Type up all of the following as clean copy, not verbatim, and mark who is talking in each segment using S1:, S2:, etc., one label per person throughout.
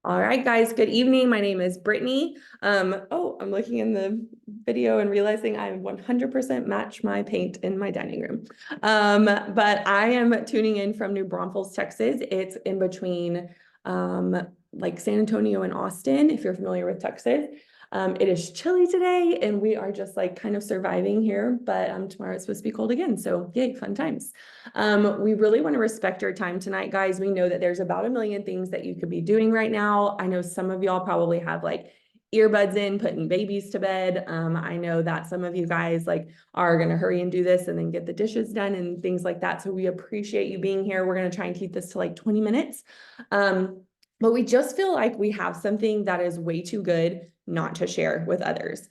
S1: All right, guys, good evening. My name is Brittany. I'm looking in the video and realizing I 100% match my paint in my dining room. But I am tuning in from New Braunfels, Texas. It's in between like San Antonio and Austin, if you're familiar with Texas. It is chilly today and we are just like kind of surviving here, but tomorrow it's supposed to be cold again. So yay, fun times. We really want to respect our time tonight, guys. We know that there's about a million things that you could be doing right now. I know some of y'all probably have like earbuds in, putting babies to bed. I know that some of you guys like are going to hurry and do this and then get the dishes done and things like that. So we appreciate you being here. We're going to try and keep this to like 20 minutes. But we just feel like we have something that is way too good not to share with others.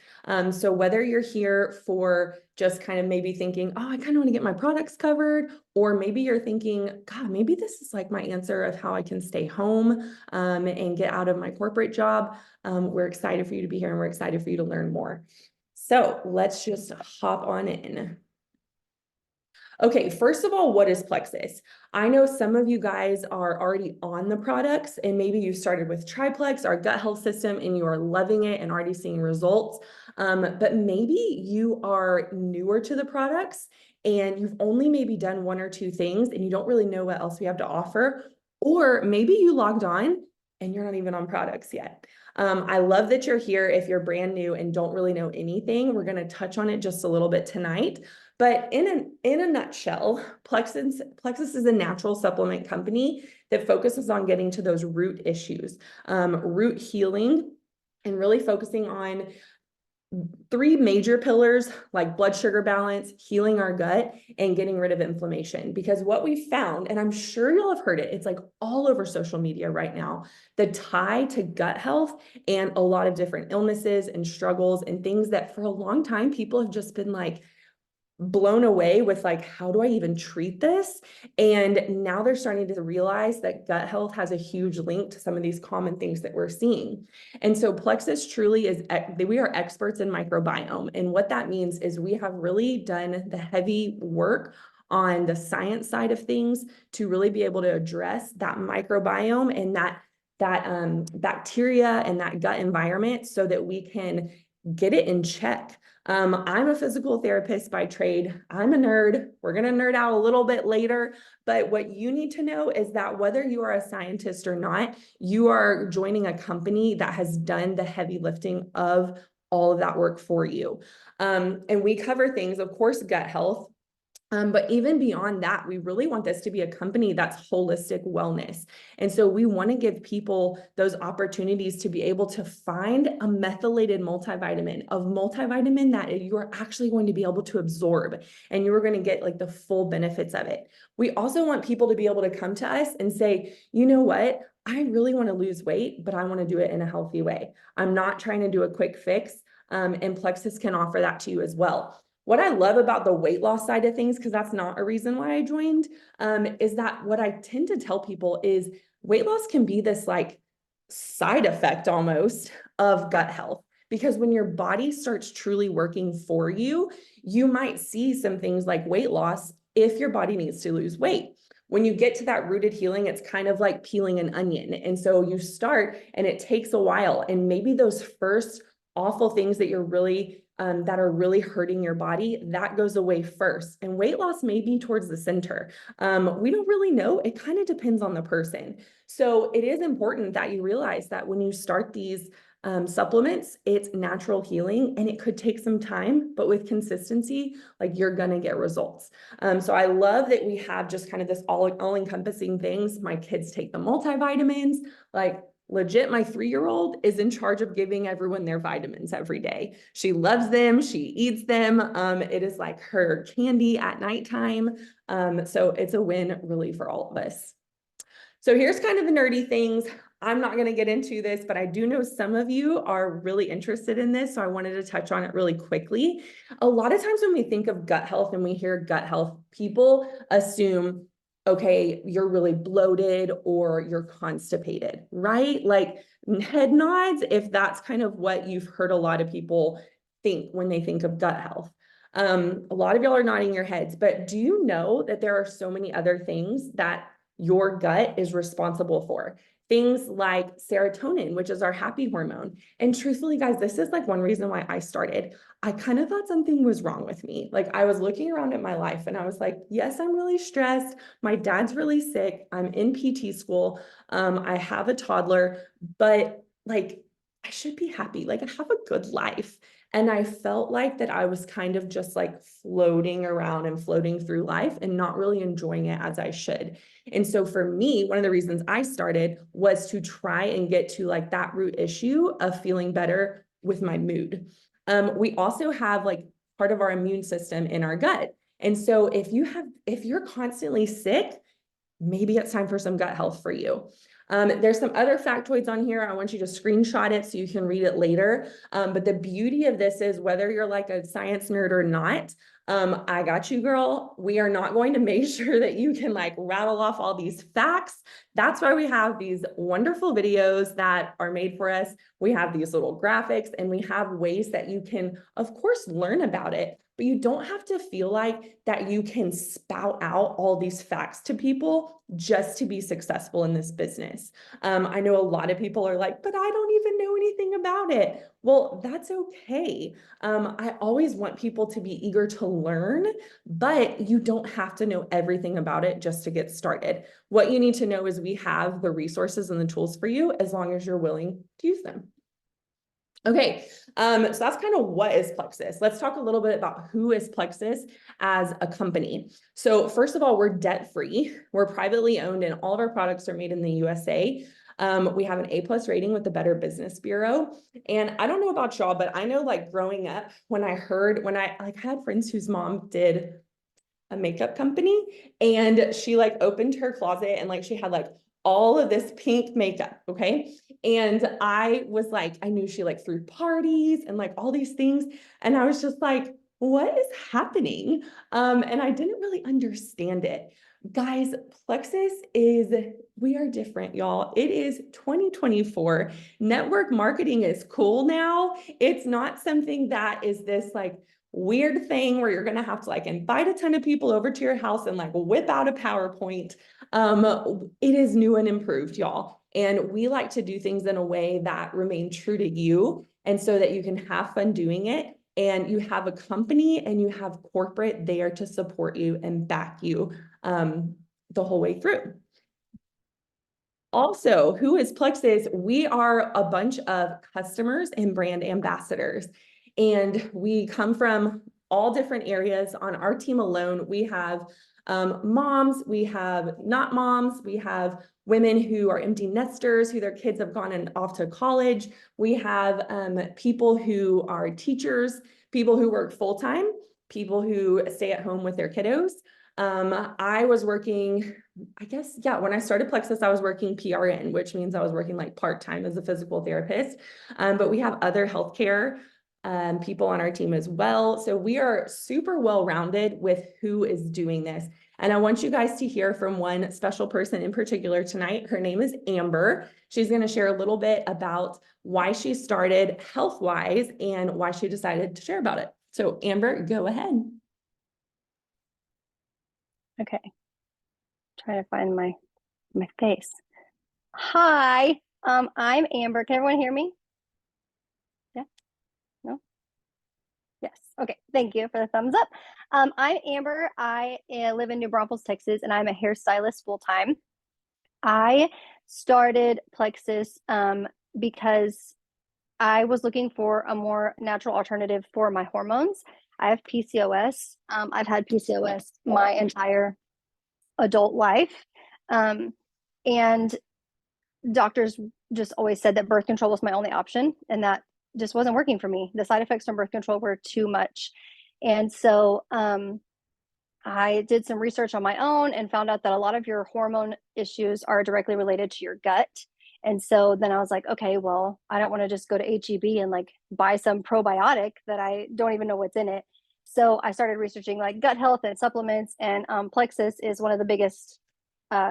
S1: So whether you're here for just kind of maybe thinking, oh, I kind of want to get my products covered, or maybe you're thinking, God, maybe this is like my answer of how I can stay home and get out of my corporate job. We're excited for you to be here and we're excited for you to learn more. So let's just hop on in. Okay, first of all, what is Plexus? I know some of you guys are already on the products and maybe you started with Triplex, our gut health system, and you are loving it and already seeing results. But maybe you are newer to the products and you've only maybe done one or two things and you don't really know what else we have to offer. Or maybe you logged on and you're not even on products yet. I love that you're here. If you're brand new and don't really know anything, we're going to touch on it just a little bit tonight. But in a nutshell, Plexus is a natural supplement company that focuses on getting to those root issues, root healing, and really focusing on three major pillars like blood sugar balance, healing our gut, and getting rid of inflammation. Because what we found, and I'm sure you'll have heard it, it's like all over social media right now, the tie to gut health and a lot of different illnesses and struggles and things that for a long time people have just been like, blown away with like, how do I even treat this? And now they're starting to realize that gut health has a huge link to some of these common things that we're seeing. And so Plexus truly is, we are experts in microbiome. And what that means is we have really done the heavy work on the science side of things to really be able to address that microbiome and that bacteria and that gut environment so that we can get it in check. I'm a physical therapist by trade. I'm a nerd. We're going to nerd out a little bit later. But what you need to know is that whether you are a scientist or not, you are joining a company that has done the heavy lifting of all of that work for you. And we cover things, of course, gut health. But even beyond that, we really want this to be a company that's holistic wellness. And so we want to give people those opportunities to be able to find a methylated multivitamin, that you are actually going to be able to absorb and you are going to get like the full benefits of it. We also want people to be able to come to us and say, you know what? I really want to lose weight, but I want to do it in a healthy way. I'm not trying to do a quick fix. And Plexus can offer that to you as well. What I love about the weight loss side of things, because that's not a reason why I joined, is that what I tend to tell people is weight loss can be this like side effect almost of gut health. Because when your body starts truly working for you, you might see some things like weight loss if your body needs to lose weight. When you get to that rooted healing, it's kind of like peeling an onion. And so you start and it takes a while. And maybe those first awful things that you're really that are really hurting your body, that goes away first. And weight loss may be towards the center. We don't really know. It kind of depends on the person. So it is important that you realize that when you start these supplements, it's natural healing and it could take some time, but with consistency, like you're gonna get results. So I love that we have just kind of this all-encompassing things. My kids take the multivitamins, like legit, my 3-year-old is in charge of giving everyone their vitamins every day. She loves them. She eats them. It is like her candy at nighttime. So it's a win really for all of us. So here's kind of the nerdy things. I'm not going to get into this, but I do know some of you are really interested in this. So I wanted to touch on it really quickly. A lot of times when we think of gut health and we hear gut health, people assume, okay, you're really bloated or you're constipated, right? Like head nods if that's kind of what you've heard a lot of people think when they think of gut health. A lot of y'all are nodding your heads, but do you know that there are so many other things that your gut is responsible for. Things like serotonin, which is our happy hormone. And truthfully, guys, this is like one reason why I started. I kind of thought something was wrong with me. Like I was looking around at my life and I was like, yes, I'm really stressed. My dad's really sick. I'm in PT school. I have a toddler, but like I should be happy. Like I have a good life. And I felt like that I was kind of just like floating around and floating through life and not really enjoying it as I should. And so for me, one of the reasons I started was to try and get to like that root issue of feeling better with my mood. We also have like part of our immune system in our gut. And so if you're constantly sick, maybe it's time for some gut health for you. There's some other factoids on here. I want you to screenshot it so you can read it later. But the beauty of this is whether you're like a science nerd or not, I got you, girl. We are not going to make sure that you can like rattle off all these facts. That's why we have these wonderful videos that are made for us. We have these little graphics and we have ways that you can, of course, learn about it. But you don't have to feel like that you can spout out all these facts to people just to be successful in this business. I know a lot of people are like, but I don't even know anything about it. Well, that's okay. I always want people to be eager to learn, but you don't have to know everything about it just to get started. What you need to know is we have the resources and the tools for you as long as you're willing to use them. Okay, so that's kind of what is Plexus. Let's talk a little bit about who is Plexus as a company. So first of all, we're debt-free. We're privately owned and all of our products are made in the USA. We have an A+ rating with the Better Business Bureau. And I don't know about y'all, but I know like growing up when I had friends whose mom did a makeup company and she like opened her closet and like she had like all of this pink makeup, okay? And I was like, I knew she like threw parties and like all these things. And I was just like, what is happening? And I didn't really understand it. Guys, Plexus we are different, y'all. It is 2024. Network marketing is cool now. It's not something that is this like weird thing where you're going to have to like invite a ton of people over to your house and like whip out a PowerPoint. It is new and improved, y'all. And we like to do things in a way that remain true to you. And so that you can have fun doing it. And you have a company and you have corporate there to support you and back you the whole way through. Also, who is Plexus? We are a bunch of customers and brand ambassadors, and we come from all different areas. On our team alone, we have moms, we have not moms, we have women who are empty nesters, who their kids have gone off to college. We have people who are teachers, people who work full-time, people who stay at home with their kiddos. I was working, I guess, yeah, when I started Plexus, I was working PRN, which means I was working like part-time as a physical therapist. But we have other healthcare people on our team as well. So we are super well-rounded with who is doing this. And I want you guys to hear from one special person in particular tonight. Her name is Amber. She's going to share a little bit about why she started health-wise and why she decided to share about it. So Amber, go ahead.
S2: Okay. Trying to find my face. Hi, I'm Amber. Can everyone hear me? Yeah? No? Yes. Okay. Thank you for the thumbs up. I'm Amber. I live in New Braunfels, Texas, and I'm a hairstylist full-time. I started Plexus because I was looking for a more natural alternative for my hormones. I have PCOS. I've had PCOS my entire adult life. And doctors just always said that birth control was my only option, and that just wasn't working for me. The side effects from birth control were too much. And so I did some research on my own and found out that a lot of your hormone issues are directly related to your gut. And so then I was like, okay, well, I don't want to just go to HEB and like buy some probiotic that I don't even know what's in it. So I started researching like gut health and supplements, and Plexus is one of the biggest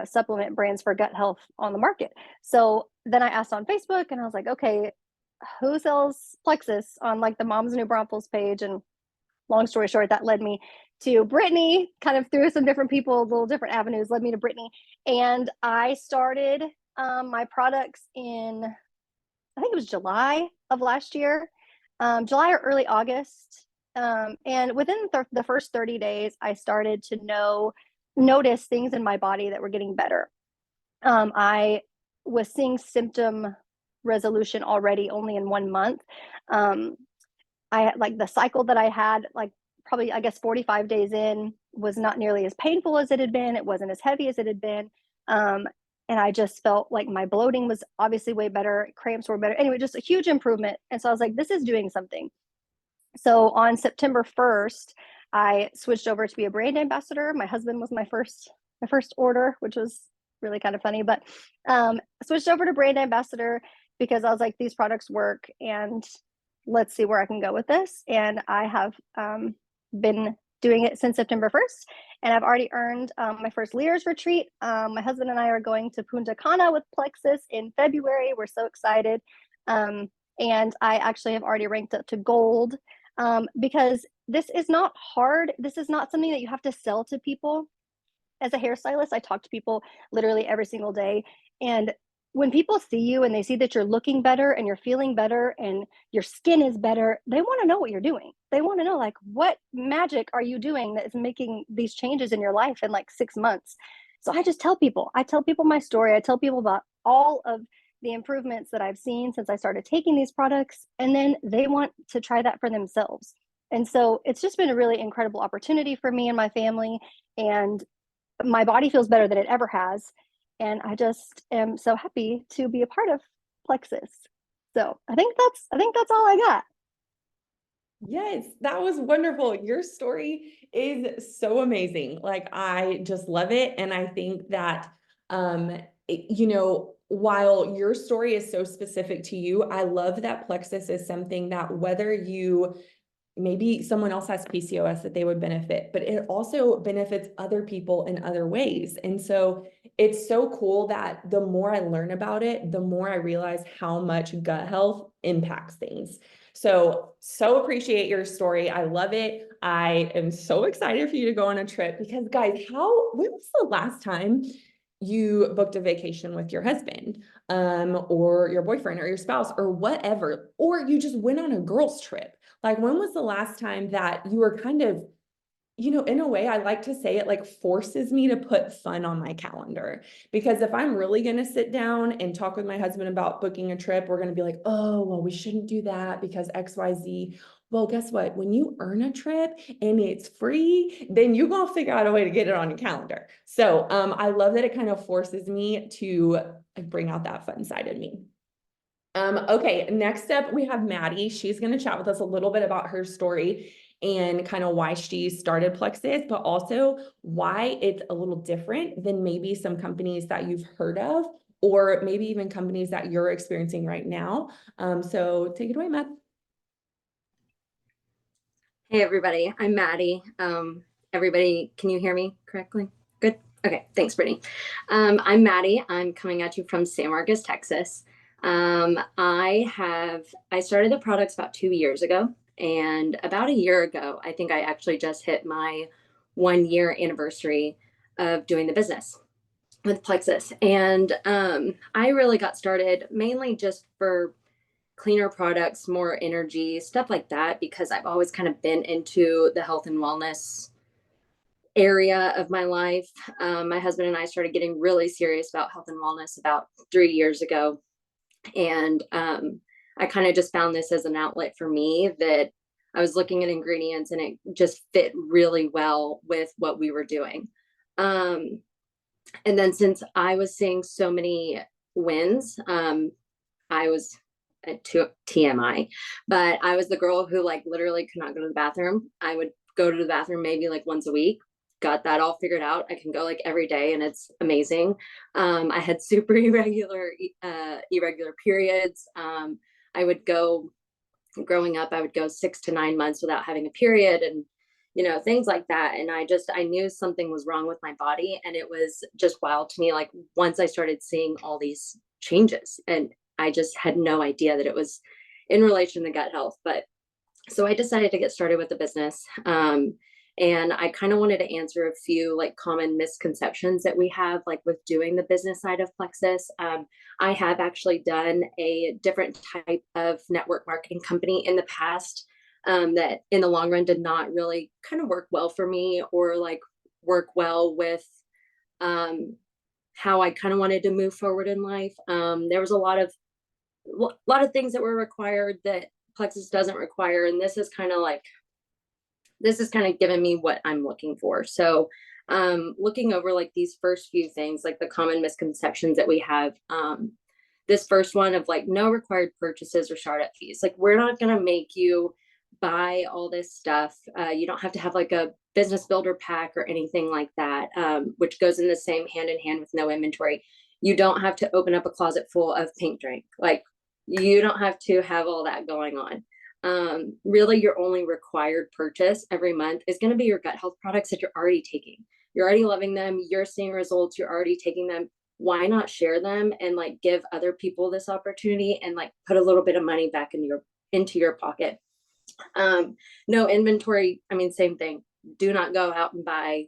S2: supplement brands for gut health on the market. So then I asked on Facebook and I was like, okay, who sells Plexus on like the Moms New Braunfels page? And long story short, that led me to Brittany, kind of through some different people, little different avenues led me to Brittany. And I started my products in, I think it was July of last year, July or early August. And within the first 30 days, I started to notice things in my body that were getting better. I was seeing symptom resolution already only in 1 month. I had like the cycle that I had, like probably, I guess, 45 days in was not nearly as painful as it had been. It wasn't as heavy as it had been. And I just felt like my bloating was obviously way better. Cramps were better. Anyway, just a huge improvement. And so I was like, this is doing something. So on September 1st, I switched over to be a brand ambassador. My husband was my first order, which was really kind of funny, but switched over to brand ambassador because I was like, these products work and let's see where I can go with this. And I have been doing it since September 1st. And I've already earned my first leaders retreat. My husband and I are going to Punta Cana with Plexus in February. We're so excited. And I actually have already ranked up to gold because this is not hard. This is not something that you have to sell to people. As a hairstylist, I talk to people literally every single day. And when people see you and they see that you're looking better and you're feeling better and your skin is better, they want to know what you're doing. They want to know, like, what magic are you doing that is making these changes in your life in like 6 months? So I just tell people, my story. I tell people about all of the improvements that I've seen since I started taking these products, and then they want to try that for themselves. And so it's just been a really incredible opportunity for me and my family, and my body feels better than it ever has. And I just am so happy to be a part of Plexus. So I think that's all I got.
S1: Yes, that was wonderful. Your story is so amazing. Like, I just love it. And I think that, while your story is so specific to you, I love that Plexus is something that whether you maybe someone else has PCOS that they would benefit, but it also benefits other people in other ways. And so it's so cool that the more I learn about it, the more I realize how much gut health impacts things. So appreciate your story. I love it. I am so excited for you to go on a trip because, guys, when was the last time you booked a vacation with your husband, or your boyfriend or your spouse or whatever, or you just went on a girls' trip? Like, when was the last time that you were kind of, in a way, I like to say it like forces me to put fun on my calendar. Because if I'm really going to sit down and talk with my husband about booking a trip, we're going to be like, oh, well, we shouldn't do that because XYZ. Well, guess what? When you earn a trip and it's free, then you're going to figure out a way to get it on your calendar. So I love that it kind of forces me to bring out that fun side of me. Okay, next up we have Maddie. She's going to chat with us a little bit about her story and kind of why she started Plexus, but also why it's a little different than maybe some companies that you've heard of, or maybe even companies that you're experiencing right now. So take it away, Matt.
S3: Hey everybody, I'm Maddie. Everybody, can you hear me correctly? Good. Okay, thanks, Brittany. I'm Maddie. I'm coming at you from San Marcos, Texas. I started the products about 2 years ago, and about a year ago, I think I actually just hit my 1 year anniversary of doing the business with Plexus. And I really got started mainly just for cleaner products, more energy, stuff like that, because I've always kind of been into the health and wellness area of my life. My husband and I started getting really serious about health and wellness about 3 years ago. And I kind of just found this as an outlet for me, that I was looking at ingredients and it just fit really well with what we were doing. And then since I was seeing so many wins, I was to TMI, but I was the girl who like literally could not go to the bathroom. I would go to the bathroom maybe like once a week. Got that all figured out. I can go like every day and it's amazing. I had super irregular periods. I would go, growing up, I would go 6 to 9 months without having a period, and things like that. And I knew something was wrong with my body, and it was just wild to me. Like, once I started seeing all these changes, and I just had no idea that it was in relation to gut health. But so I decided to get started with the business. And I kind of wanted to answer a few like common misconceptions that we have like with doing the business side of Plexus. I have actually done a different type of network marketing company in the past that in the long run did not really kind of work well for me, or like work well with how I kind of wanted to move forward in life. There was a lot of things that were required that Plexus doesn't require, and this is kind of giving me what I'm looking for. So looking over like these first few things, like the common misconceptions that we have, this first one of like no required purchases or startup fees. Like, we're not going to make you buy all this stuff. You don't have to have like a business builder pack or anything like that, which goes in the same hand in hand with no inventory. You don't have to open up a closet full of pink drink. Like, you don't have to have all that going on. Really, your only required purchase every month is going to be your gut health products that you're already taking. You're already loving them. You're seeing results. You're already taking them. Why not share them and like give other people this opportunity and like put a little bit of money back into your pocket? No inventory. I mean, same thing. Do not go out and buy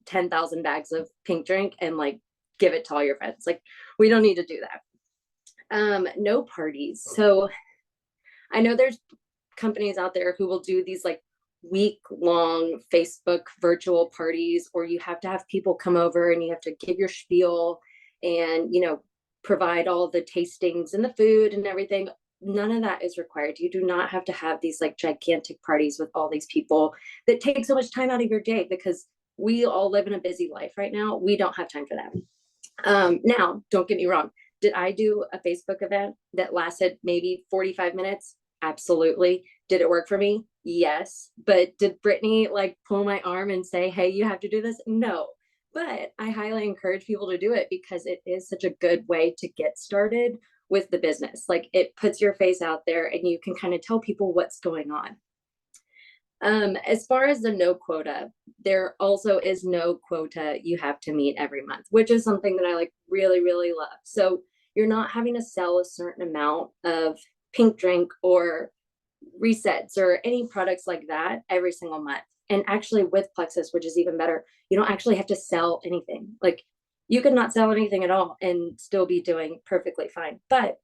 S3: 10,000 bags of pink drink and like give it to all your friends. Like, we don't need to do that. No parties. So I know there's companies out there who will do these like week-long Facebook virtual parties, or you have to have people come over and you have to give your spiel and, provide all the tastings and the food and everything. None of that is required. You do not have to have these like gigantic parties with all these people that take so much time out of your day, because we all live in a busy life right now. We don't have time for that. Now, don't get me wrong. Did I do a Facebook event that lasted maybe 45 minutes? Absolutely. Did it work for me? Yes. But did Brittany like pull my arm and say, hey, you have to do this? No. But I highly encourage people to do it because it is such a good way to get started with the business. Like, it puts your face out there and you can kind of tell people what's going on. As far as the no quota, there also is no quota you have to meet every month, which is something that I like really, really love. So you're not having to sell a certain amount of pink drink or resets or any products like that every single month. And actually with Plexus, which is even better, you don't actually have to sell anything. Like, you could not sell anything at all and still be doing perfectly fine. But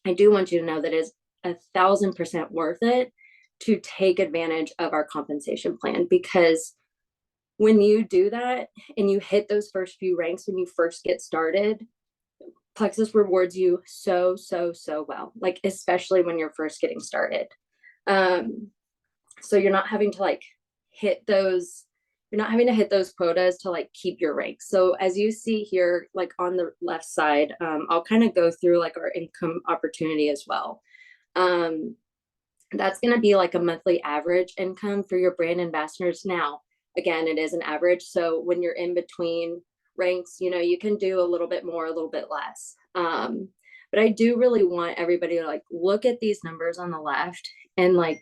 S3: I do want you to know that it's 1,000% worth it to take advantage of our compensation plan, because when you do that and you hit those first few ranks when you first get started, Plexus rewards you so well, like especially when you're first getting started. So you're not having to like hit those quotas to like keep your ranks. So as you see here, like on the left side, I'll kind of go through like our income opportunity as well. That's going to be like a monthly average income for your brand ambassadors. Now, again, it is an average. So when you're in between ranks, you can do a little bit more, a little bit less. But I do really want everybody to like look at these numbers on the left and like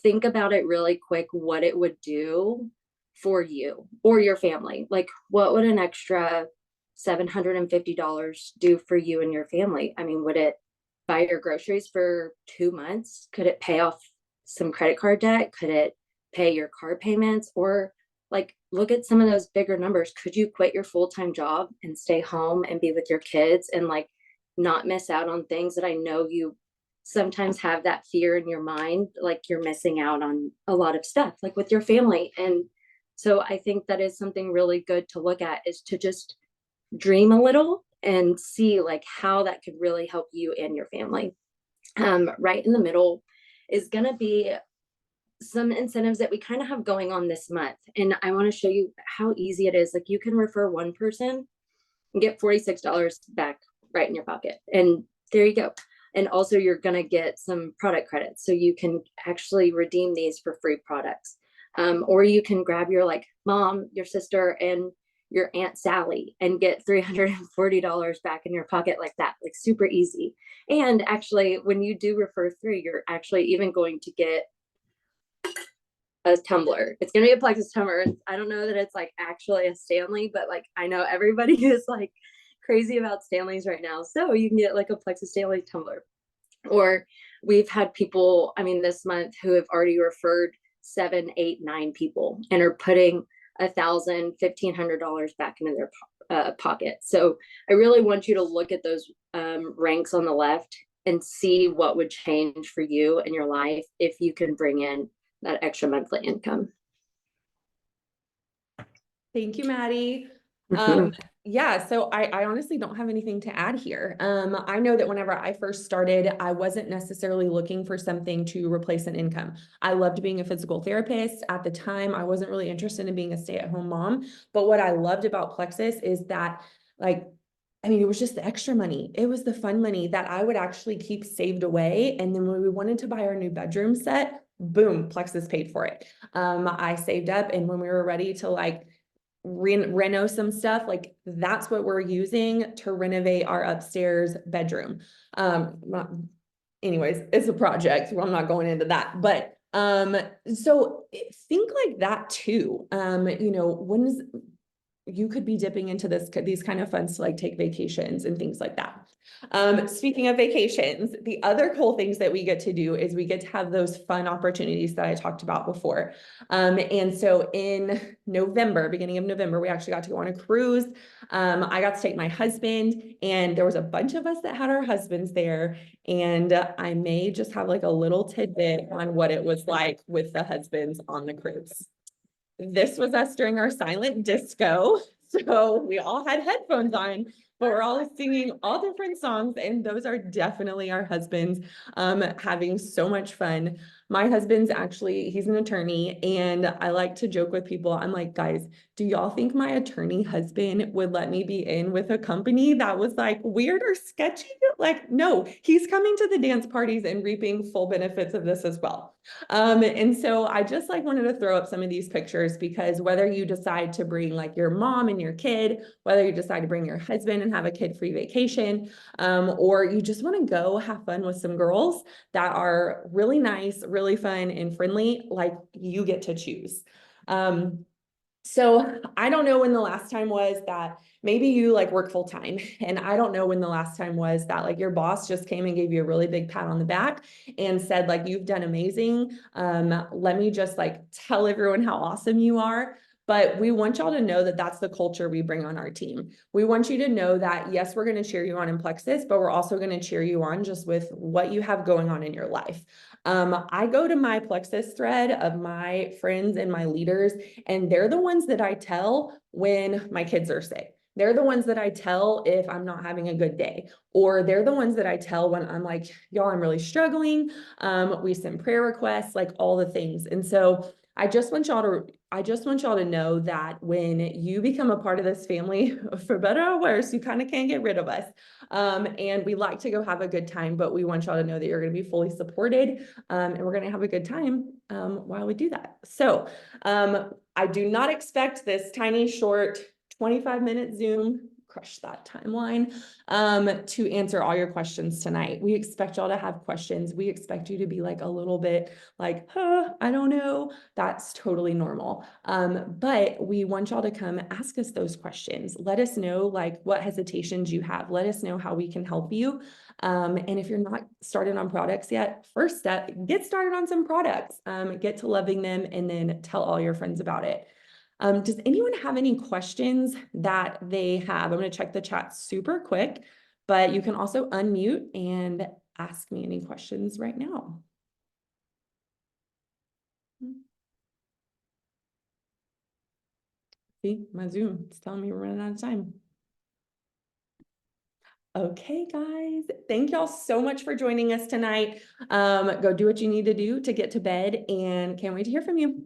S3: think about it really quick, what it would do for you or your family. Like, what would an extra $750 do for you and your family? I mean, would it buy your groceries for 2 months? Could it pay off some credit card debt? Could it pay your car payments? Or like, look at some of those bigger numbers. Could you quit your full-time job and stay home and be with your kids and like not miss out on things that I know you sometimes have that fear in your mind, like you're missing out on a lot of stuff, like with your family. And so I think that is something really good to look at, is to just dream a little and see like how that could really help you and your family. Right in the middle is going to be some incentives that we kind of have going on this month. And I want to show you how easy it is. Like, you can refer one person and get $46 back right in your pocket. And there you go. And also you're going to get some product credits. So you can actually redeem these for free products. Or you can grab your like mom, your sister, and your Aunt Sally and get $340 back in your pocket like that, like super easy. And actually, when you do refer through, you're actually even going to get a tumbler. It's going to be a Plexus tumbler. I don't know that it's like actually a Stanley, but like I know everybody is like crazy about Stanleys right now. So you can get like a Plexus Stanley tumbler. Or we've had people, I mean, this month who have already referred 7, 8, 9 people and are putting $1,000, $1,500 back into their pocket. So I really want you to look at those ranks on the left and see what would change for you in your life if you can bring in that extra monthly income.
S1: Thank you, Maddie. Yeah, so I honestly don't have anything to add here. I know that whenever I first started, I wasn't necessarily looking for something to replace an income. I loved being a physical therapist. At the time, I wasn't really interested in being a stay-at-home mom. But what I loved about Plexus is that, like, I mean, it was just the extra money. It was the fun money that I would actually keep saved away. And then when we wanted to buy our new bedroom set, boom, Plexus paid for it. I saved up, and when we were ready to like reno some stuff, like that's what we're using to renovate our upstairs bedroom. Anyways, it's a project. Well, I'm not going into that, but so think like that too. You know, when you could be dipping into these kind of funds to like take vacations and things like that. Speaking of vacations, the other cool things that we get to do is we get to have those fun opportunities that I talked about before. And so in November, beginning of November, we actually got to go on a cruise. I got to take my husband, and there was a bunch of us that had our husbands there. And I may just have like a little tidbit on what it was like with the husbands on the cruise. This was us during our silent disco. So we all had headphones on, but we're all singing all different songs. And those are definitely our husbands having so much fun. My husband's actually, he's an attorney, and I like to joke with people. I'm like, guys, do y'all think my attorney husband would let me be in with a company that was like weird or sketchy? Like, no, he's coming to the dance parties and reaping full benefits of this as well. And so I just like wanted to throw up some of these pictures, because whether you decide to bring like your mom and your kid, whether you decide to bring your husband and have a kid-free vacation, or you just want to go have fun with some girls that are really nice, really fun and friendly, like you get to choose. So I don't know when the last time was that maybe you like work full time, and I don't know when the last time was that like your boss just came and gave you a really big pat on the back and said like, you've done amazing. Let me just like tell everyone how awesome you are. But we want y'all to know that that's the culture we bring on our team. We want you to know that, yes, we're going to cheer you on in Plexus, but we're also going to cheer you on just with what you have going on in your life. I go to my Plexus thread of my friends and my leaders, and they're the ones that I tell when my kids are sick. They're the ones that I tell if I'm not having a good day, or they're the ones that I tell when I'm like, y'all, I'm really struggling. We send prayer requests, like all the things. And so I just want y'all to know that when you become a part of this family, for better or worse, you kind of can't get rid of us. And we like to go have a good time, but we want y'all to know that you're going to be fully supported, and we're going to have a good time while we do that. So I do not expect this tiny short 25-minute Zoom, crush that timeline, to answer all your questions tonight. We expect y'all to have questions. We expect you to be like a little bit like, I don't know. That's totally normal. But we want y'all to come ask us those questions. Let us know like what hesitations you have. Let us know how we can help you. And if you're not started on products yet, first step, get started on some products, get to loving them, and then tell all your friends about it. Does anyone have any questions that they have? I'm going to check the chat super quick, but you can also unmute and ask me any questions right now. See, my Zoom is telling me we're running out of time. Okay, guys, thank y'all so much for joining us tonight. Go do what you need to do to get to bed, and can't wait to hear from you.